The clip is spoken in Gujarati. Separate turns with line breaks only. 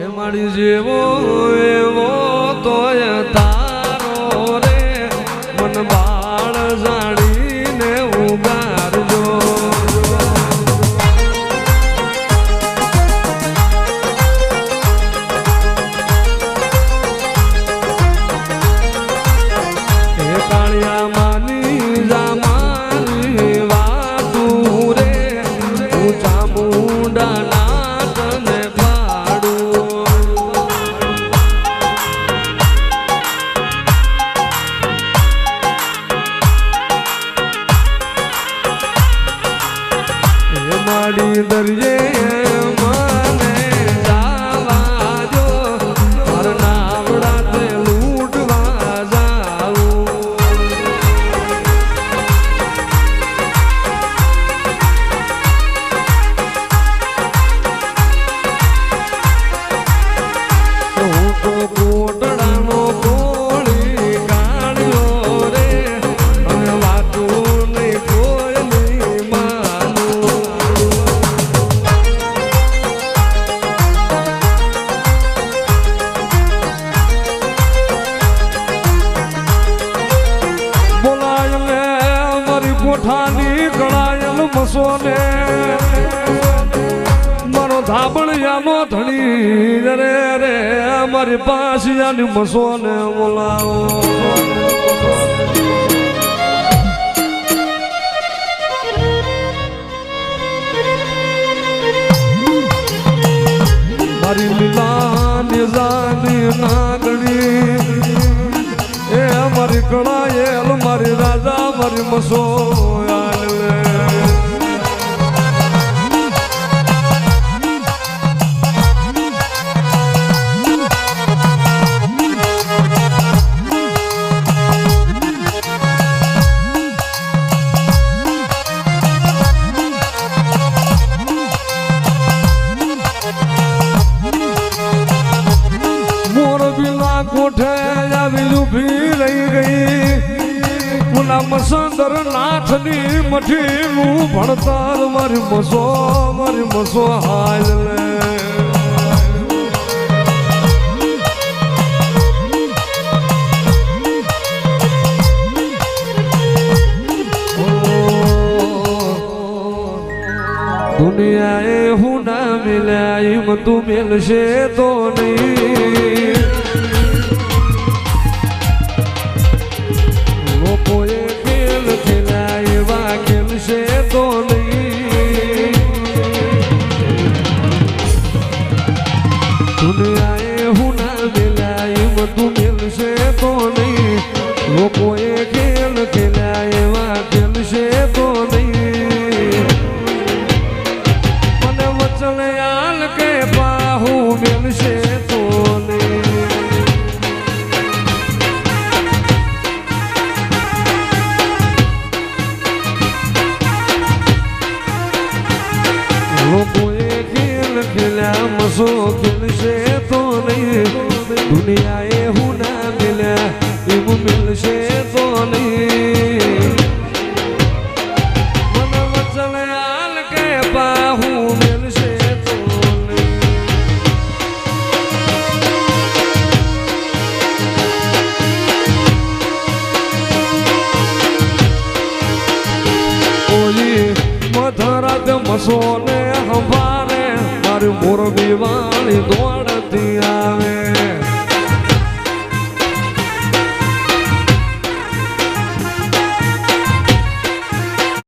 મારી જેવો એવો તોય તારો રે મન બાળ જાણીને ઉગારજો એ કાળિયા માની જામાની વાતું રે હું ચામુંડા દરિયે મને જાવા દો મારા નાવડા તે લૂંટવા જાઉં હું તો કોટડાનો કોળી કાઢ્યો રે અને વાતું નહીં કોઈ નહીં માનું કોઠાની ગળાયલ મસોને મારો ધાબળિયાનો ધણી રે રે મારી પાસિયાની મસોને બોલાવો મારી લીલાની જાની નાગણી એ મારી કળાયેલ મારી રાજા મારી મસો કોઠે આવી ઊભી રહી ગઈ પુના મસંદર નાથની મઠીનું ભણતર મારી મસો હાલ લે દુનિયાએ હું ના મિલ્યા એમ તું મિલશે તો નહીં લોકોએ ખેલ ખેલ્યા એવા ખેલશે તો નહીં દુનિયાએ હું ના મિલ્યા એમ તું મિલશે તો નહીં લોકોએ ખેલ ખેલ્યા એવા ખેલશે તો નહીં મને વચન આલ કે બાહુ મિલશે તો નહીં લોકોએ ખેલ ખેલ્યા મસો ખેલશે તો નહીં દુનિયાએ હું ના મિલ્યા એવું મિલશે તો નહીં મને વચન આલ કે બાહુ મિલશે તો નહીં ઓલી મધરાત મસોને હંભારે મારી મોરબી વાળી દો